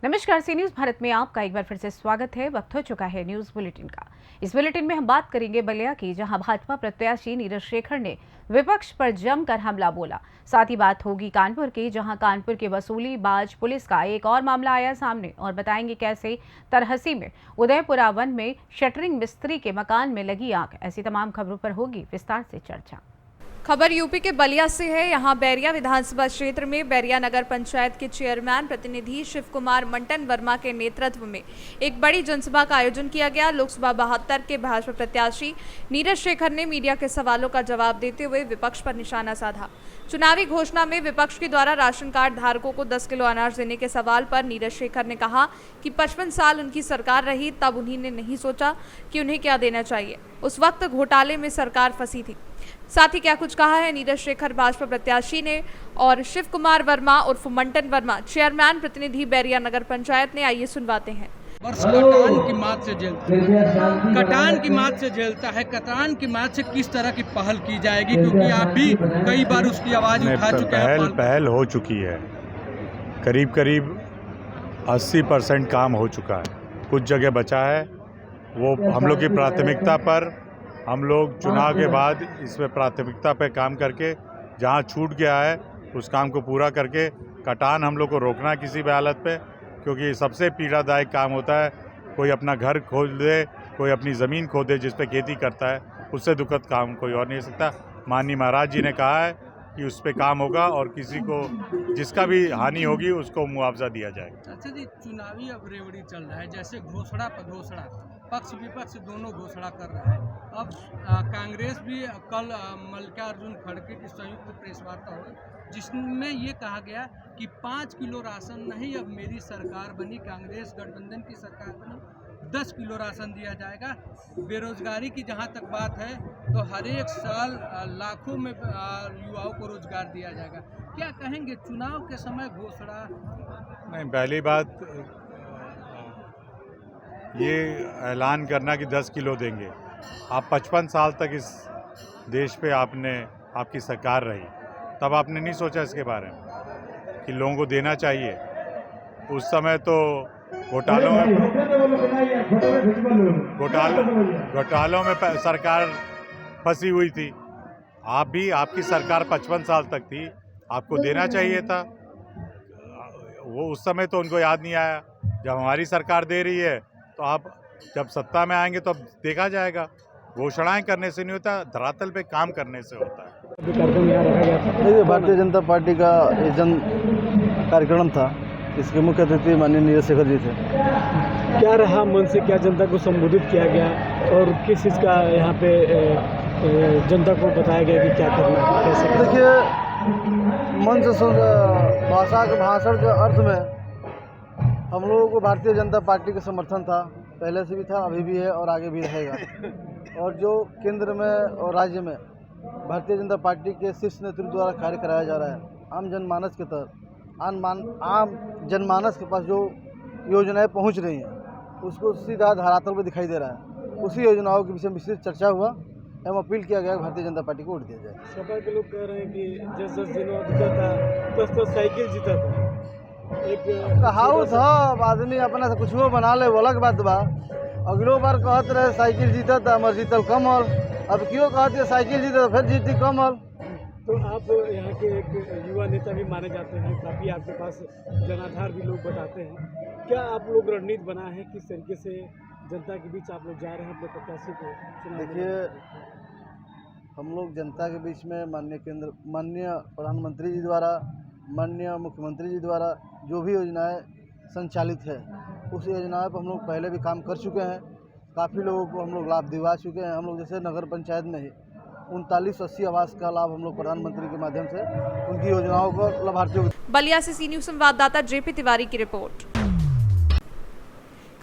नमस्कार, सी न्यूज भारत में आपका एक बार फिर से स्वागत है। वक्त हो चुका है न्यूज बुलेटिन का। इस बुलेटिन में हम बात करेंगे बलिया की, जहां भाजपा प्रत्याशी नीरज शेखर ने विपक्ष पर जमकर हमला बोला। साथ ही बात होगी कानपुर की, जहां कानपुर के वसूलीबाज पुलिस का एक और मामला आया सामने और बताएंगे कैसे तरहसी में उदयपुरा वन में शटरिंग मिस्त्री के मकान में लगी आग। ऐसी तमाम खबरों पर होगी विस्तार से चर्चा। खबर यूपी के बलिया से है। यहां बैरिया विधानसभा क्षेत्र में बैरिया नगर पंचायत के चेयरमैन प्रतिनिधि शिव कुमार मंटन वर्मा के नेतृत्व में एक बड़ी जनसभा का आयोजन किया गया। लोकसभा 72 के भाजपा प्रत्याशी नीरज शेखर ने मीडिया के सवालों का जवाब देते हुए विपक्ष पर निशाना साधा। चुनावी घोषणा में विपक्ष के द्वारा राशन कार्ड धारकों को 10 किलो अनाज देने के सवाल पर नीरज शेखर ने कहा कि 55 साल उनकी सरकार रही, तब उन्होंने नहीं सोचा कि उन्हें क्या देना चाहिए। उस वक्त घोटाले में सरकार फंसी थी। साथ ही क्या कुछ कहा है नीरज शेखर भाजपा प्रत्याशी ने और शिव कुमार वर्मा उर्फ मंटन वर्मा चेयरमैन प्रतिनिधि बैरिया नगर पंचायत ने, आइए सुनवाते हैं। कटान की मात से झेलता है, कटान की मात से झेलता है। कटान की मात से किस तरह की पहल की जाएगी, क्योंकि आप भी कई बार उसकी आवाज उठा चुके हैं। पहल हो चुकी है, करीब करीब 80% काम हो चुका है। कुछ जगह बचा है, वो हम लोग की प्राथमिकता पर हम लोग चुनाव के बाद इसमें प्राथमिकता पे काम करके जहाँ छूट गया है उस काम को पूरा करके कटान हम लोग को रोकना है किसी भी हालत पे, क्योंकि सबसे पीड़ादायक काम होता है कोई अपना घर खोद दे, कोई अपनी ज़मीन खो दे जिस पे खेती करता है, उससे दुखद काम कोई और नहीं हो सकता। माननीय महाराज जी ने कहा है कि उस पे काम होगा और किसी को जिसका भी हानि होगी उसको मुआवजा दिया जाएगा। अच्छा जी, चुनावी अब रेवड़ी चल रहा है, जैसे घोषणा पर घोषणा, पक्ष विपक्ष दोनों घोषणा कर रहा है। अब कांग्रेस भी कल मल्लिकार्जुन खड़गे की संयुक्त प्रेस वार्ता हुई, जिसमें ये कहा गया कि 5 किलो राशन नहीं, अब मेरी सरकार बनी, कांग्रेस गठबंधन की सरकार बनी, 10 किलो राशन दिया जाएगा। बेरोजगारी की जहाँ तक बात है तो हर एक साल लाखों में युवाओं को रोजगार दिया जाएगा। क्या कहेंगे चुनाव के समय घोषणा? नहीं, पहली बात ये ऐलान करना कि 10 किलो देंगे, आप 55 साल तक इस देश पे आपकी सरकार रही, तब आपने नहीं सोचा इसके बारे में कि लोगों को देना चाहिए। उस समय तो घोटालों में सरकार फंसी हुई थी। आप भी, आपकी सरकार 55 साल तक थी, आपको देना चाहिए था। वो उस समय तो उनको याद नहीं आया। जब हमारी सरकार दे रही है तो आप जब सत्ता में आएंगे तो अब देखा जाएगा। घोषणाएं करने से नहीं होता, धरातल पे काम करने से होता है। देखिए, भारतीय जनता पार्टी का जन कार्यक्रम था, इसके मुख्य अतिथि माननीय नीरज शेखर जी थे। क्या रहा मन से, क्या जनता को संबोधित किया गया और किस चीज़ का यहाँ पे जनता को बताया गया कि क्या करना है, कैसे? देखिए, मन से भाषा के भाषण के अर्थ में हम लोगों को भारतीय जनता पार्टी का समर्थन था, पहले से भी था, अभी भी है और आगे भी रहेगा। और जो केंद्र में और राज्य में भारतीय जनता पार्टी के शीर्ष नेतृत्व द्वारा कार्य कराया जा रहा है, आम जनमानस के तहत आम जनमानस के पास जो योजनाएं पहुंच रही हैं उसको सीधा धरातल पर दिखाई दे रहा है। उसी योजनाओं के विषय में विस्तृत चर्चा हुआ एवं अपील किया गया भारतीय जनता पार्टी को वोट दिया जाए। सपा के लोग कह रहे हैं कि 10-10 दिनों जीता था, 10-10 साइकिल जीता था। एक कहावत था, आदमी अपना से कुछ बना ले वो अलग बात बा। अगलो बार कहते रहे साइकिल जीता था, हमारे जीतल कमल, अब क्यों कहते हैं साइकिल जीता फिर जीती कमल। तो आप यहाँ के एक युवा नेता भी माने जाते हैं, काफ़ी आपके पास जनाधार भी लोग बताते हैं। क्या आप लोग रणनीति बना है, किस तरीके से जनता के बीच आप लोग जा रहे हैं अपने प्रत्याशी को? देखिए, हम लोग जनता के बीच में माननीय प्रधानमंत्री जी द्वारा, माननीय मुख्यमंत्री जी द्वारा जो भी योजनाएं संचालित है, उस योजनाओं पर हम लोग पहले भी काम कर चुके हैं। काफ़ी लोगों को हम लोग लाभ दिलवा चुके हैं। हम लोग जैसे नगर पंचायत में ही 3980 आवास का लाभ हम लोग प्रधानमंत्री के माध्यम से उनकी योजनाओं को लाभार्थियों को। बलिया से सी न्यूज संवाददाता जेपी तिवारी की रिपोर्ट।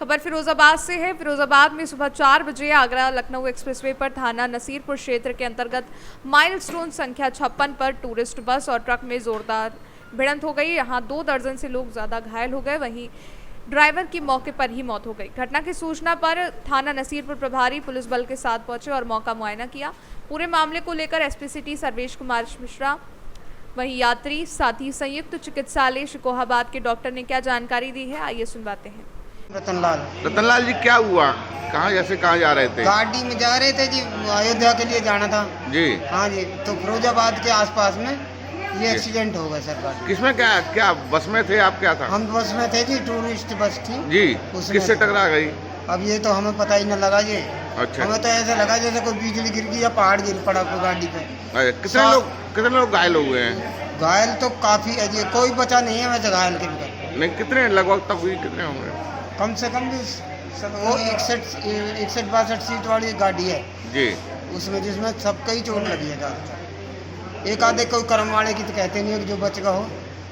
खबर फिरोजाबाद से है। फिरोजाबाद में सुबह 4 बजे आगरा लखनऊ एक्सप्रेसवे पर थाना नसीरपुर क्षेत्र के अंतर्गत माइलस्टोन संख्या 56 पर टूरिस्ट बस और ट्रक में जोरदार भिड़ंत हो गई। यहाँ 2 दर्जन से लोग ज्यादा घायल हो गए, वहीं ड्राइवर की मौके पर ही मौत हो गई। घटना की सूचना पर थाना नसीरपुर प्रभारी पुलिस बल के साथ पहुंचे और मौका मुआयना किया। पूरे मामले को लेकर एसपी सिटी सर्वेश कुमार मिश्रा वहीं यात्री साथी संयुक्त चिकित्सालय शिकोहाबाद के डॉक्टर ने क्या जानकारी दी है, आइए सुनवाते हैं। रतनलाल जी, क्या हुआ? कहाँ जा रहे थे? गाड़ी में जा रहे थे जी, अयोध्या के लिए जाना था जी। हाँ जी, तो फिरोजाबाद के आसपास में ये एक्सीडेंट हो गया सर। किसमें क्या बस में थे आप? क्या था? हम बस में थे जी, टूरिस्ट बस थी जी। उसमें किससे टकरा गई? अब ये तो हमें पता ही न लगा जी। अच्छा। हमें तो ऐसा लगा जैसे कोई बिजली गिर गई या पहाड़ गिर पड़ा कोई गाड़ी पे। कितने लोग घायल हुए हैं? घायल तो काफी है जी, कोई बचा नहीं है वैसे घायल के भी। नहीं, कितने लगभग तक हुई? कितने होंगे? कम से कम भी वो 61-62 सीट वाली गाड़ी है जी, उसमें, जिसमें सबका ही चोट लगी है ज़्यादातर। एक आधे कोई कर्म वाले की तो कहते नहीं है कि जो बच गया हो,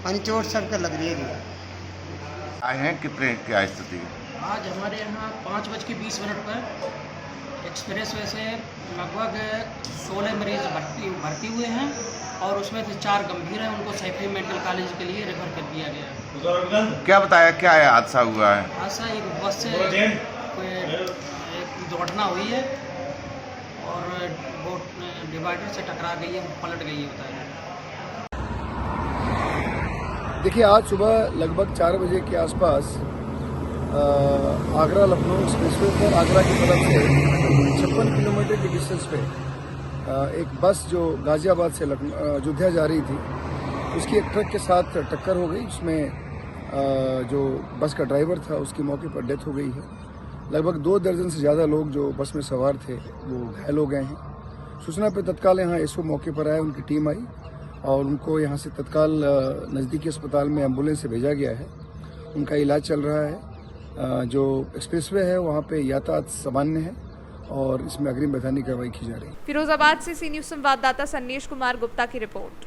यानी चोट सबके लग रही है। आए हैं कितने, क्या स्थिति? आज हमारे यहाँ 5:20 पर एक्सप्रेस वे से लगभग 16 मरीज भर्ती हुए हैं और उसमें से 4 गंभीर हैं। उनको सैफी मेडिकल कॉलेज के लिए रेफर कर दिया गया है। क्या बताया, क्या है हादसा हुआ है? हादसा एक बस से कोई एक दुर्घटना हुई है और वो डिवाइडर से टकरा गई है, पलट गई है बताया। देखिए, आज सुबह लगभग 4 बजे के आसपास आगरा लखनऊ एक्सप्रेसवे पर आगरा की तरफ से 56 किलोमीटर की डिस्टेंस पे एक बस जो गाजियाबाद से अयोध्या जा रही थी, उसकी एक ट्रक के साथ टक्कर हो गई। उसमें जो बस का ड्राइवर था उसकी मौके पर डेथ हो गई है। लगभग 2 दर्जन से ज़्यादा लोग जो बस में सवार थे वो घायल हो गए हैं। सूचना पर तत्काल यहाँ एसओ मौके पर आया, उनकी टीम आई और उनको यहाँ से तत्काल नज़दीकी अस्पताल में एम्बुलेंस से भेजा गया है। उनका इलाज चल रहा है। जो एक्सप्रेसवे है वहाँ पे यातायात सामान्य है और इसमें अग्रिम वैधानिक कार्रवाई की जा रही है। फिरोजाबाद से सी न्यूज संवाददाता सन्नेश कुमार गुप्ता की रिपोर्ट।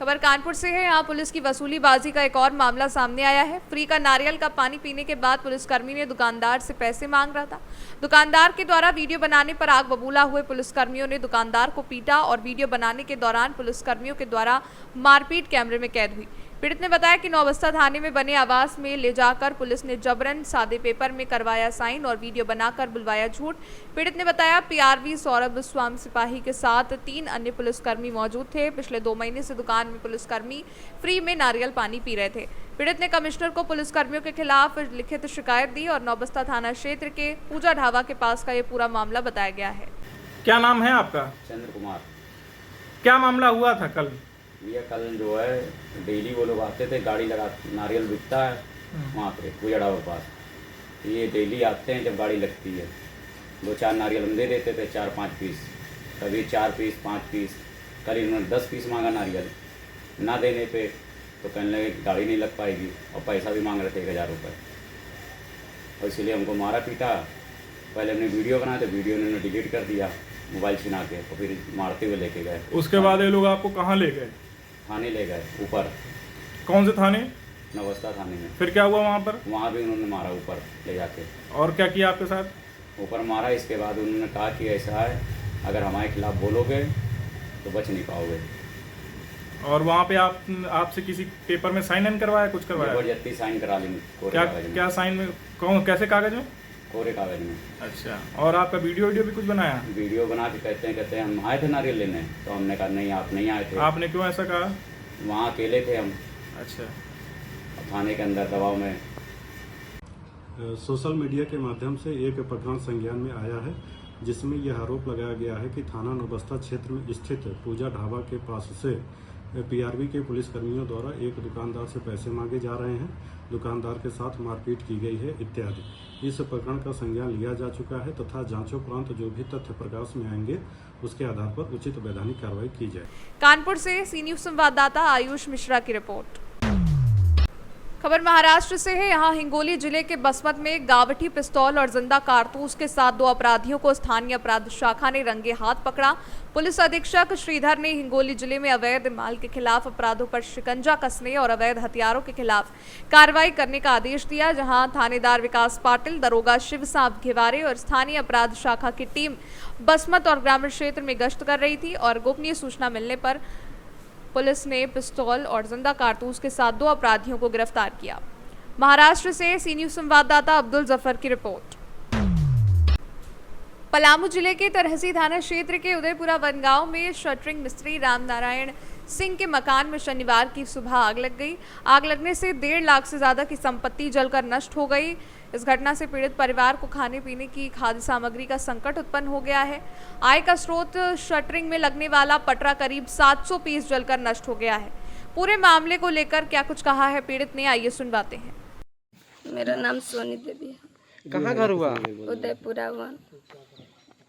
खबर कानपुर से है। यहाँ पुलिस की वसूलीबाजी का एक और मामला सामने आया है। फ्री का नारियल का पानी पीने के बाद पुलिसकर्मी ने दुकानदार से पैसे मांग रहा था। दुकानदार के द्वारा वीडियो बनाने पर आग बबूला हुए पुलिसकर्मियों ने दुकानदार को पीटा और वीडियो बनाने के दौरान पुलिसकर्मियों के द्वारा मारपीट कैमरे में कैद हुई। पीड़ित ने बताया कि नौबस्ता थाने में बने आवास में ले जाकर पुलिस ने जबरन सादे पेपर में करवाया साइन और वीडियो बनाकर बुलवाया झूठ। पीड़ित ने बताया पीआरवी सौरभ स्वामी सिपाही के साथ 3 अन्य पुलिसकर्मी मौजूद थे। पिछले 2 महीने से दुकान में पुलिसकर्मी फ्री में नारियल पानी पी रहे थे। पीड़ित ने कमिश्नर को पुलिसकर्मियों के खिलाफ लिखित शिकायत दी और नौबस्ता थाना क्षेत्र के पूजा ढाबा के पास का ये पूरा मामला बताया गया है। क्या नाम है आपका? चंद्र कुमार। क्या मामला हुआ था कल? ये कल जो है डेली वो लोग आते थे, गाड़ी लगा, नारियल बिकता है वहाँ पे पूजा ढाबा के पास। ये डेली आते हैं, जब गाड़ी लगती है 2-4 नारियल हम दे देते थे, 4-5 पीस, कभी 4 पीस 5 पीस। कल इन्होंने 10 पीस मांगा नारियल, ना देने पे तो कहने लगे गाड़ी नहीं लग पाएगी और पैसा भी मांग रहे थे 1000 रुपये। और इसलिए हमको मारा पीटा। पहले हमने वीडियो बनाया तो वीडियो उन्होंने डिलीट कर दिया मोबाइल छिना के, और फिर मारते हुए लेके गए। उसके बाद ये लोग आपको कहाँ ले गए? थाने ले गए, ऊपर। कौन से थाने? नौबस्ता थाने में। फिर क्या हुआ वहाँ पर? वहाँ भी उन्होंने मारा ऊपर ले जाके। और क्या किया आपके साथ? ऊपर मारा। इसके बाद उन्होंने कहा कि ऐसा है, अगर हमारे खिलाफ बोलोगे तो बच नहीं पाओगे। और वहाँ पे आपसे किसी पेपर में साइन इन करवाया, कुछ करवाया? जबरदस्ती साइन करा ली। क्या साइन में? कैसे कागज में? कोरे कागज में। अच्छा। और आपका वीडियो भी कुछ बनाया? वीडियो बना के कहते हैं हम आए थे नारियल लेने, तो हमने कहा नहीं आप नहीं आए थे। आपने क्यों ऐसा कहा? वहाँ अकेले थे हम। अच्छा। थाने के अंदर दबाव में। सोशल मीडिया के माध्यम से एक प्रकरण संज्ञान में आया है, जिसमें यह आरोप लगाया गया है कि थाना नौबस्ता क्षेत्र में स्थित पूजा ढाबा के पास से पीआरवी के पुलिसकर्मियों द्वारा एक दुकानदार से पैसे मांगे जा रहे हैं, दुकानदार के साथ मारपीट की गई है इत्यादि। इस प्रकरण का संज्ञान लिया जा चुका है तथा जांचोपरांत जो भी तथ्य प्रकाश में आएंगे उसके आधार पर उचित वैधानिक कार्रवाई की जाए। कानपुर से सी न्यूज संवाददाता आयुष मिश्रा की रिपोर्ट। खबर महाराष्ट्र से है। यहाँ हिंगोली जिले के बसमत में गावठी पिस्तौल और जिंदा कारतूस के साथ 2 अपराधियों को स्थानीय अपराध शाखा ने रंगे हाथ पकड़ा। पुलिस अधीक्षक श्रीधर ने हिंगोली जिले में अवैध माल के खिलाफ अपराधों पर शिकंजा कसने और अवैध हथियारों के खिलाफ कार्रवाई करने का आदेश दिया। जहां थानेदार विकास पाटिल, दरोगा शिव साहब घेवारे और स्थानीय अपराध शाखा की टीम बसमत और ग्रामीण क्षेत्र में गश्त कर रही थी और गोपनीय सूचना मिलने पर पुलिस ने पिस्तौल और जिंदा कारतूस के साथ 2 अपराधियों को गिरफ्तार किया। महाराष्ट्र से सी न्यूज संवाददाता अब्दुल जफर की रिपोर्ट। पलामू जिले के तरहसी थाना क्षेत्र के उदयपुरा वनगांव में शटरिंग मिस्त्री रामनारायण सिंह के मकान में शनिवार की सुबह आग लग गई। आग लगने से 1.5 लाख से ज्यादा की संपत्ति जलकर नष्ट हो गई। इस घटना से पीड़ित परिवार को खाने पीने की खाद्य सामग्री का संकट उत्पन्न हो गया है। आय का स्रोत शटरिंग में लगने वाला पटरा करीब 700 पीस जलकर नष्ट हो गया है। पूरे मामले को लेकर क्या कुछ कहा है पीड़ित ने, आइए सुनवाते हैं। मेरा नाम सोनी देवी है। कहाँ घर हुआ? उदयपुरा वन।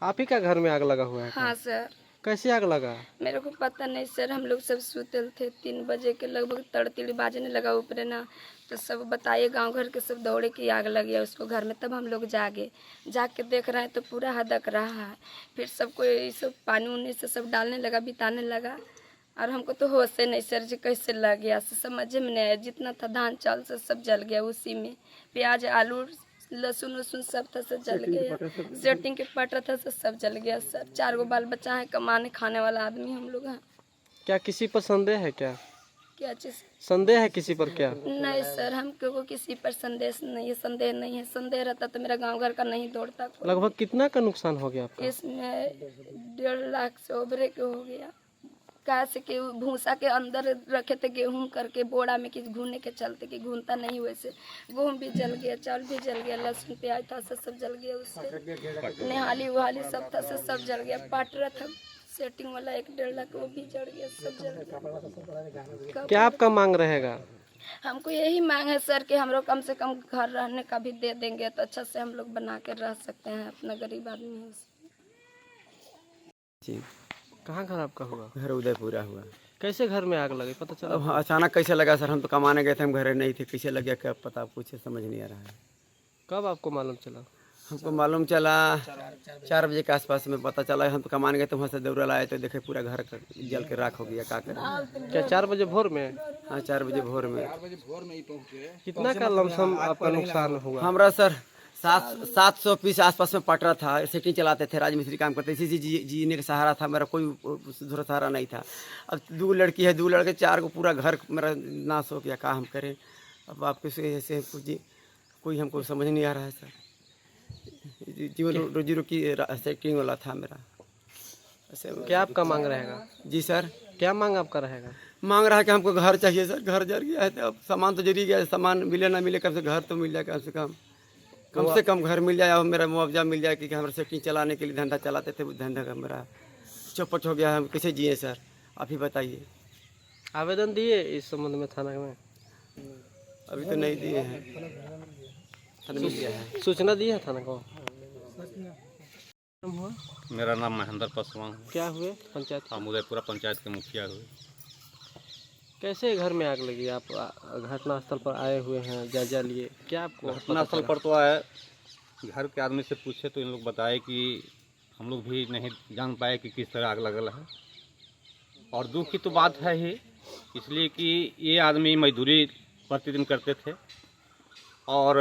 आप ही का घर में आग लगा हुआ है? हाँ सर। कैसे आग लगा? मेरे को पता नहीं सर, हम लोग सब सुतल थे। 3 बजे के लगभग तड़तड़ी बाजने लगा ऊपर ना, तो सब बताइए, गांव घर के सब दौड़े की आग लगी है उसको घर में। तब हम लोग जाग के देख रहे हैं तो पूरा हदक रहा है। फिर सबको ये सब पानी उनी से सब डालने लगा, बिताने लगा, और हमको तो होश से नहीं सर जी कैसे लग गया, समझ में नहीं आया। जितना था धान चावल से सब जल गया उसी में। प्याज आलू लहसुन वसुन सब था सब जल गया। सेटिंग के पटरा था सब जल गया सर। 4 गो बाल बच्चा है, कमाने खाने वाला आदमी हम लोग हैं। क्या किसी पर संदेह है? क्या चीज संदेह है किसी पर? क्या नहीं सर, हमको किसी पर संदेह नहीं है। संदेह रहता तो मेरा गांव घर का नहीं दौड़ता। लगभग कितना का नुकसान हो गया आपका? इसमें 1.5 लाख से ओबरे के हो गया। कैसे कि भूसा के अंदर रखे थे गेहूं करके बोरा में, कि घूने के चलते कि घूनता नहीं, वैसे गेहूं भी जल गया, चावल भी जल गया, लहसुन प्याज था सब जल गया। उससे निहाली उहाली सब था सब जल गया। पाटरा था सेटिंग वाला 1.5 लाख, वो भी जल गया, सब जल गया। क्या आपका मांग रहेगा? हमको यही मांग है सर कि हम लोग कम से कम घर रहने का भी दे देंगे तो अच्छा से हम लोग बना के रह सकते हैं। अपना गरीब आदमी है जी। कहाँ घर आपका हुआ? घर उदयपुरा हुआ। कैसे घर में आग लगी पता चला? अब अचानक कैसे लगा सर, हम तो कमाने गए थे, हम घरे नहीं थे। कैसे लग गया क्या पता, कुछ समझ नहीं आ रहा है। कब आपको मालूम चला? हमको मालूम चला 4 बजे के आसपास में पता चला। हम तो कमाने गए थे, वहाँ से दौड़ा लाए तो देखे पूरा घर जल के राख हो गया। क्या करें? क्या 4 बजे भोर में? हाँ 4 बजे भोर में। कितना का लमसम आपका नुकसान हुआ? हमारा सर 700 पीस आसपास में पटरा था। सेटिंग चलाते थे, राजमिस्त्री काम करते थे, इसी जीने का सहारा था। मेरा कोई दूसरा सहारा नहीं था। अब 2 लड़की है, 2 लड़के, 4 को पूरा घर मेरा नाश हो गया। क्या हम करें अब? आपके ऐसे कोई हमको समझ नहीं आ रहा है सर। जीवन रोजी रोटी सेटिंग वाला था मेरा। ऐसे क्या आपका मांग रहेगा? जी सर। क्या मांग आपका रहेगा? मांग रहा है कि हमको घर चाहिए सर। घर जल गया है तो अब सामान तो जरी गया, सामान मिले ना मिले, कम से घर तो मिल जाए, कम से कम घर मिल जाए और मेरा मुआवजा मिल जाए कि हमारे सेटिंग चलाने के लिए धंधा चलाते थे, धंधा का मेरा चौपट हो गया। हम कैसे जिए सर, आप ही बताइए। आवेदन दिए इस संबंध में थाना में? अभी तो नहीं दिए हैं। सूचना दी है थाना को? मेरा नाम महेंद्र पासवान है। क्या हुए? पंचायत? हम उदयपुरा पंचायत के मुखिया हुए। कैसे घर में आग लगी? आप घटनास्थल पर आए हुए हैं, जायजा लिए, क्या आपको घटनास्थल पर तो आए, घर के आदमी से पूछे तो इन लोग बताए कि हम लोग भी नहीं जान पाए कि किस तरह आग लगल है। और दुख की तो बात है ही, इसलिए कि ये आदमी मजदूरी प्रतिदिन करते थे और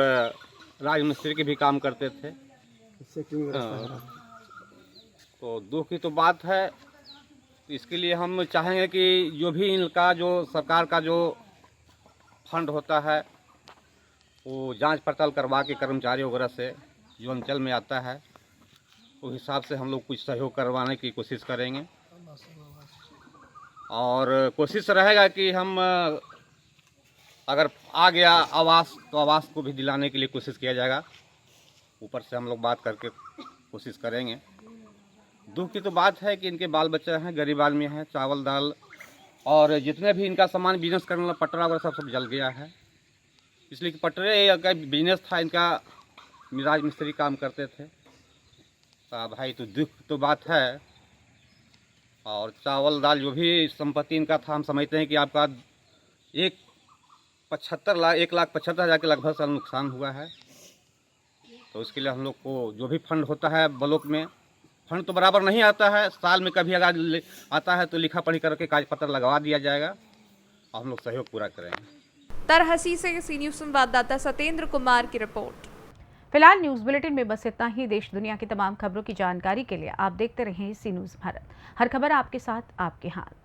राजमिस्त्री के भी काम करते थे। तो दुख की तो बात है। इसके लिए हम चाहेंगे कि जो भी इनका जो सरकार का जो फंड होता है वो जांच पड़ताल करवा के कर्मचारी वगैरह से जो अंचल में आता है उस हिसाब से हम लोग कुछ सहयोग करवाने की कोशिश करेंगे। और कोशिश रहेगा कि हम अगर आ गया आवास तो आवास को भी दिलाने के लिए कोशिश किया जाएगा। ऊपर से हम लोग बात करके कोशिश करेंगे। दुख की तो बात है कि इनके बाल बच्चे हैं, गरीब आदमी हैं, चावल दाल और जितने भी इनका सामान बिजनेस करने वाला पटरा वगैरह सब जल गया है। इसलिए कि पटरे का बिजनेस था इनका, राजमिस्त्री काम करते थे। तो भाई तो दुख तो बात है। और चावल दाल जो भी संपत्ति इनका था, हम समझते हैं कि आपका 1,75,000 के लगभग साल नुकसान हुआ है। तो उसके लिए हम लोग को जो भी फंड होता है ब्लॉक में, फंड तो बराबर नहीं आता है, साल में कभी अगर आता है तो लिखा पढ़ी करके कागज पत्र लगवा दिया जाएगा और हम लोग सहयोग पूरा करेंगे। तरहसी से सी न्यूज़ संवाददाता सतेंद्र कुमार की रिपोर्ट। फिलहाल न्यूज़ बुलेटिन में बस इतना ही। देश दुनिया की तमाम खबरों की जानकारी के लिए आप देखते रहें सी न्यूज़ भारत। हर खबर आपके साथ, आपके हाथ।